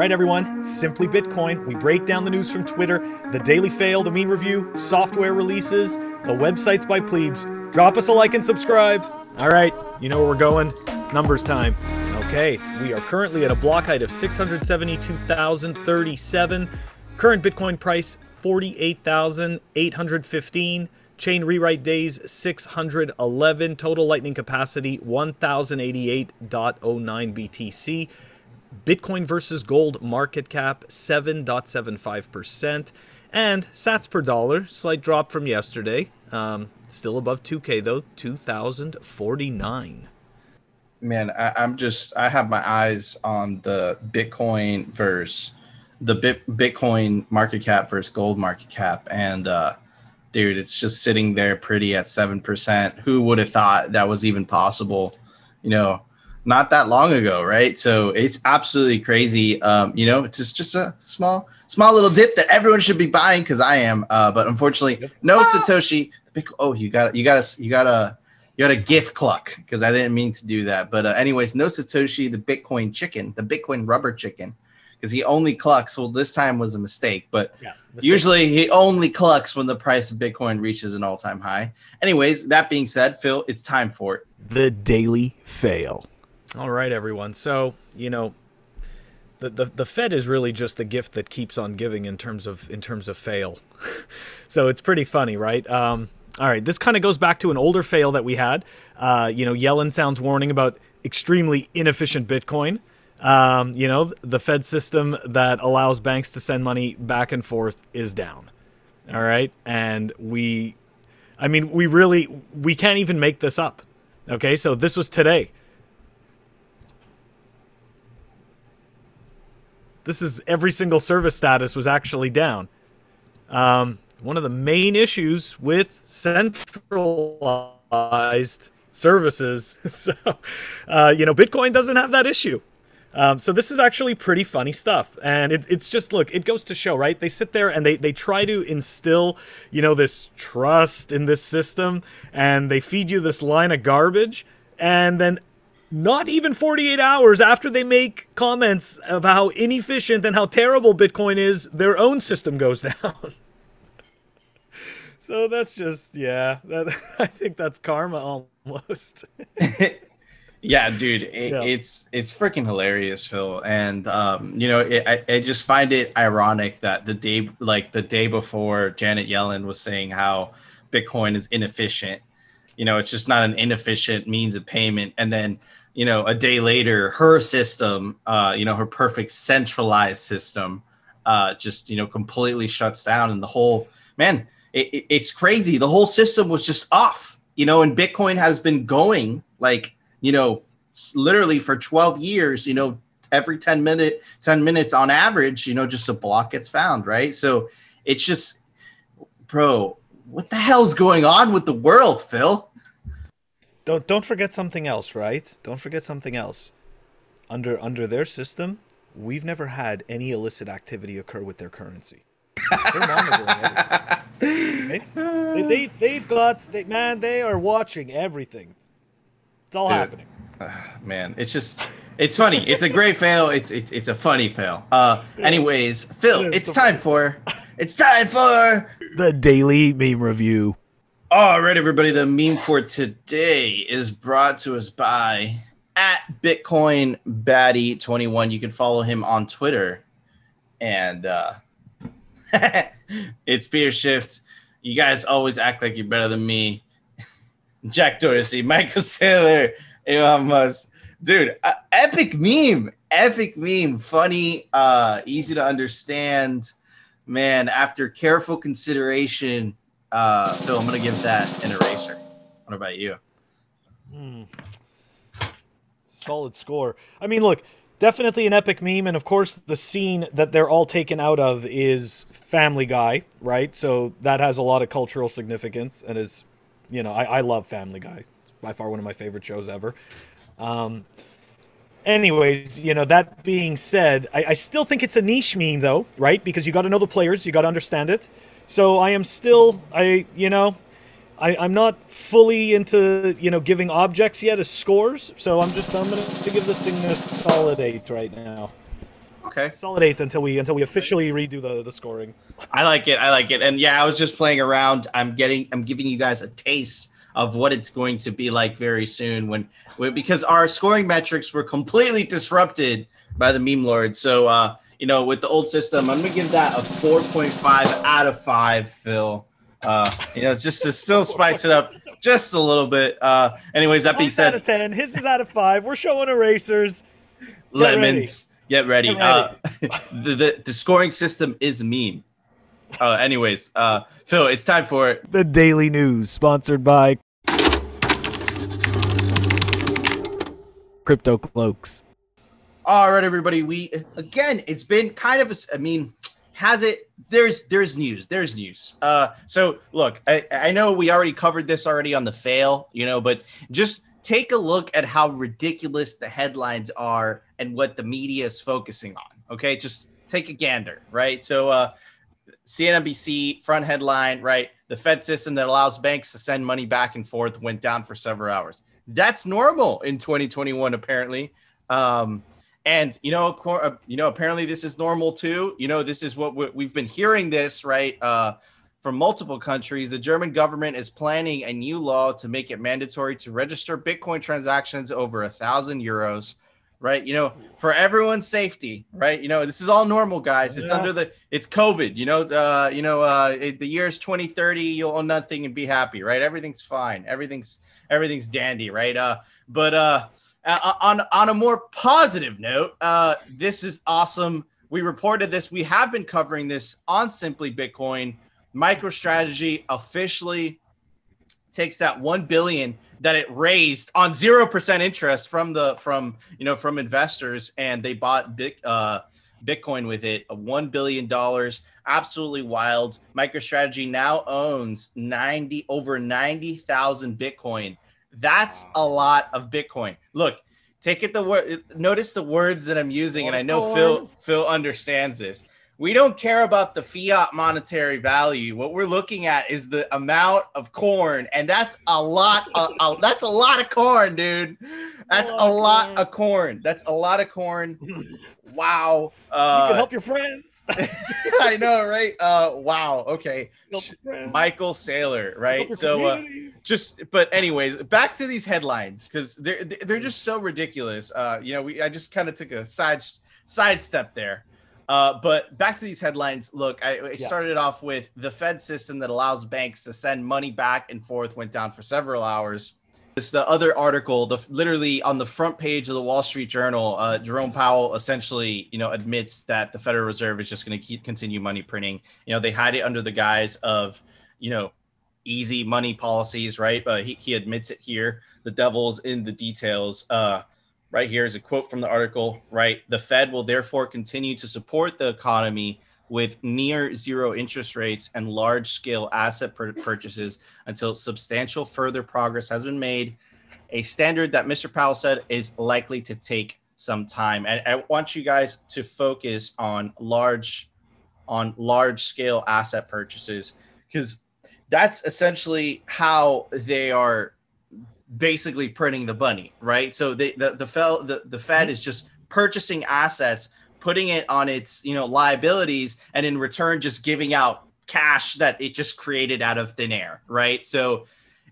right, everyone, it's Simply Bitcoin. We break down the news from Twitter, the daily fail, the meme review, software releases, the websites by plebes. Drop us a like and subscribe. All right, you know where we're going. It's numbers time. Okay, we are currently at a block height of 672,037. Current Bitcoin price, 48,815. Chain rewrite days, 611. Total lightning capacity, 1,088.09 BTC. Bitcoin versus gold market cap, 7.75%. And sats per dollar, slight drop from yesterday. Still above 2K though, 2,049. Man, I have my eyes on the Bitcoin versus the Bitcoin market cap versus gold market cap. And dude, it's just sitting there pretty at 7%. Who would have thought that was even possible, not that long ago, right? So it's absolutely crazy. It's just a small little dip that everyone should be buying because I am. But unfortunately, no Satoshi. Oh, you got a gift cluck because I didn't mean to do that. But anyways, no Satoshi, the Bitcoin chicken, the Bitcoin rubber chicken, because he only clucks. Well, this time was a mistake, but usually he only clucks when the price of Bitcoin reaches an all-time high. Anyways, that being said, Phil, it's time for it. The daily fail. All right, everyone. So, the Fed is really just the gift that keeps on giving in terms of fail. So it's pretty funny, right? All right, this kind of goes back to an older fail that we had. Yellen sounds warning about extremely inefficient Bitcoin. The Fed system that allows banks to send money back and forth is down. All right, and we can't even make this up. Okay, so this was today. This is every single service status was actually down. One of the main issues with centralized services. So, Bitcoin doesn't have that issue. So this is actually pretty funny stuff. And it's just, look, it goes to show, right? They sit there and they try to instill, this trust in this system, and they feed you this line of garbage. And then not even 48 hours after they make comments of how inefficient and how terrible Bitcoin is, their own system goes down. So that's just, I think that's karma almost. Yeah, dude, it's freaking hilarious, Phil. And I just find it ironic that the day before Janet Yellen was saying how Bitcoin is inefficient, it's just not an inefficient means of payment, and then a day later, her system, her perfect centralized system, just completely shuts down, and the whole it's crazy. The whole system was just off, and Bitcoin has been going literally for 12 years, every 10 minutes on average, just a block gets found, right? So it's just, bro, what the hell's going on with the world, Phil? Don't forget something else, right? Don't forget something else. Under their system, we've never had any illicit activity occur with their currency. They're monitoring everything. They are watching everything. It's all happening. Man, it's funny. It's a great fail. It's a funny fail. Anyways, Phil, it's time for the daily meme review. All right, everybody. The meme for today is brought to us by @BitcoinBaddie21. You can follow him on Twitter, and it's Peter Schiff. You guys always act like you're better than me. Jack Dorsey, Michael Saylor, Elon Musk. Dude, epic meme, funny, easy to understand. Man, after careful consideration, Phil, I'm going to give that an eraser. What about you? Solid score. I mean, look, definitely an epic meme, and of course the scene that they're all taken out of is Family Guy, right? So that has a lot of cultural significance, and is, I love Family Guy. It's by far one of my favorite shows ever. Anyways, that being said, I still think it's a niche meme though, right? Because you got to know the players, you got to understand it. So I am still, I'm not fully into, giving objects yet as scores. So I'm going to give this thing a solid 8 right now. Okay. Solid 8 until we officially redo the scoring. I like it. I like it. And yeah, I was just playing around. I'm giving you guys a taste of what it's going to be like very soon because our scoring metrics were completely disrupted by the meme lord. So with the old system, I'm gonna give that a 4.5 out of 5, Phil. It's just to still spice it up just a little bit. Anyways, that being said, out of 10. His is out of 5. We're showing erasers. Lemons, get ready. The scoring system is a meme. Anyways, Phil, it's time for the Daily News, sponsored by Crypto Cloaks. All right, everybody. It's been kind of there's news. So look, I know we already covered this already on the fail, but just take a look at how ridiculous the headlines are and what the media is focusing on. Okay, just take a gander, right? So CNBC front headline, right? The Fed system that allows banks to send money back and forth went down for several hours. That's normal in 2021, apparently. And apparently this is normal too. This is what we've been hearing this, right? From multiple countries. The German government is planning a new law to make it mandatory to register Bitcoin transactions over 1,000 euros, right? For everyone's safety, right? This is all normal, guys. It's it's COVID, the year is 2030. You'll own nothing and be happy, right? Everything's fine. Everything's dandy, right? But on a more positive note, this is awesome. We reported this. We have been covering this on Simply Bitcoin. MicroStrategy officially takes that $1 billion that it raised on 0% interest from investors, and they bought Bitcoin with it, $1 billion. Absolutely wild. MicroStrategy now owns over 90,000 Bitcoin. That's a lot of Bitcoin. Look, notice the words that I'm using, and I know Phil understands this. We don't care about the fiat monetary value. What we're looking at is the amount of corn, and that's a lot. That's a lot of corn, dude. That's a lot of corn. That's a lot of corn. Wow. You can help your friends. I know, right? Wow. Okay. Michael Saylor, right? So but anyways, back to these headlines, because they're just so ridiculous. I just kind of took a sidestep there. But back to these headlines. Look, I started off with the Fed system that allows banks to send money back and forth went down for several hours. This the other article, literally on the front page of the Wall Street Journal, Jerome Powell essentially, admits that the Federal Reserve is just going to continue money printing. They hide it under the guise of, easy money policies, right? But he admits it here. The devil's in the details. Right here is a quote from the article, right? The Fed will therefore continue to support the economy with near zero interest rates and large scale asset purchases until substantial further progress has been made. A standard that Mr. Powell said is likely to take some time. And I want you guys to focus on large scale asset purchases, because that's essentially how they are basically printing the money, right? So the Fed is just purchasing assets, putting it on its liabilities, and in return just giving out cash that it just created out of thin air, right? So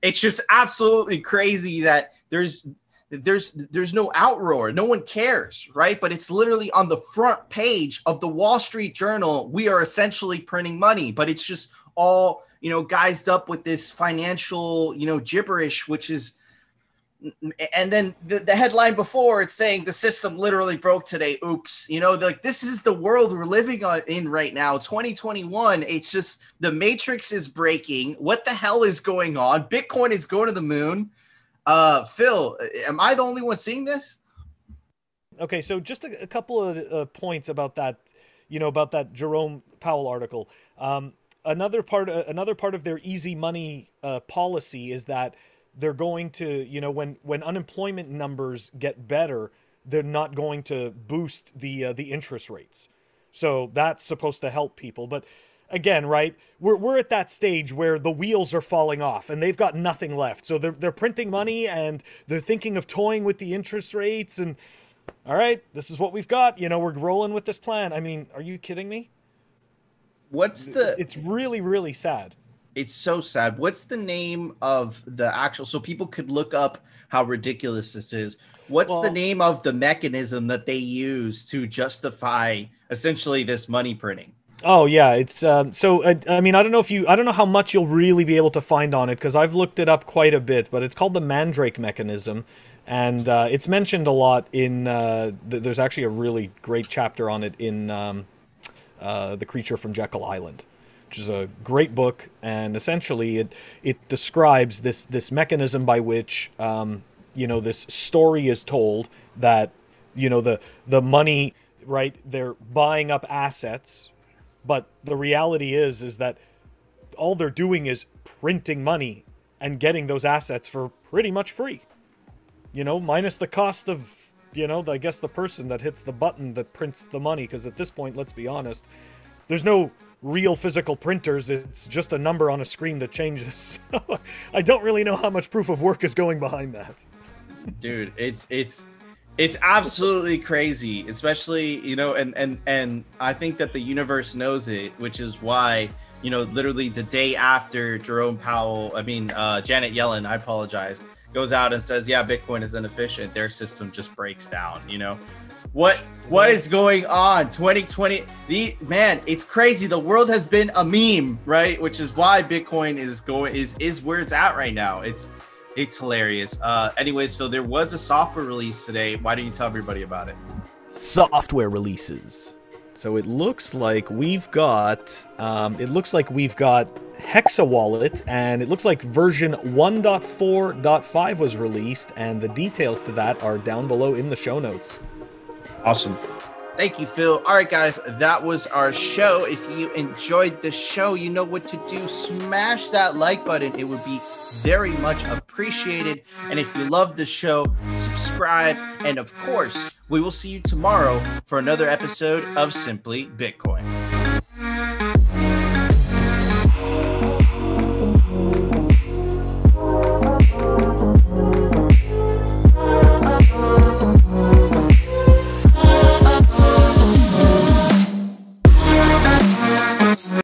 it's just absolutely crazy that there's no outroar, no one cares, right? But it's literally on the front page of the Wall Street Journal. We are essentially printing money, but it's just all guised up with this financial gibberish, which is. And then the headline before, it's saying the system literally broke today. Oops. This is the world we're living in right now. 2021. It's just the matrix is breaking. What the hell is going on? Bitcoin is going to the moon. Phil, am I the only one seeing this? Okay. So just a couple of points about that, about that Jerome Powell article. Another part of their easy money policy is that they're going to, when unemployment numbers get better, they're not going to boost the interest rates. So that's supposed to help people. But again, right, we're at that stage where the wheels are falling off and they've got nothing left. So they're printing money and they're thinking of toying with the interest rates, and all right, this is what we've got. You know, we're rolling with this plan. I mean, are you kidding me? What's the? It's really, really sad. It's so sad. What's the name of the actual? So people could look up how ridiculous this is. What's the Well, name of the mechanism that they use to justify essentially this money printing? oh yeah, it's I mean, I don't know how much you'll really be able to find on it because I've looked it up quite a bit, but it's called the Mandrake mechanism, and it's mentioned a lot in. There's actually a really great chapter on it in The Creature from Jekyll Island, which is a great book, and essentially it describes this mechanism by which this story is told that the money, right, they're buying up assets, but the reality is that all they're doing is printing money and getting those assets for pretty much free, minus the cost of I guess the person that hits the button that prints the money, because at this point, let's be honest, there's no real physical printers. It's just a number on a screen that changes. So I don't really know how much proof of work is going behind that. Dude, it's absolutely crazy, especially and I think that the universe knows it, which is why literally the day after Jerome Powell, Janet Yellen, I apologize, goes out and says, yeah, Bitcoin is inefficient, their system just breaks down. What is going on? 2020, man, it's crazy. The world has been a meme, right? Which is why Bitcoin is where it's at right now. It's hilarious. Anyways, Phil, there was a software release today. Why don't you tell everybody about it? Software releases. So it looks like we've got Hexa Wallet, and it looks like version 1.4.5 was released, and the details to that are down below in the show notes. Awesome. Thank you, Phil. All right, guys, that was our show. If you enjoyed the show, you know what to do. Smash that like button. It would be very much appreciated. And if you love the show, subscribe. And of course, we will see you tomorrow for another episode of Simply Bitcoin.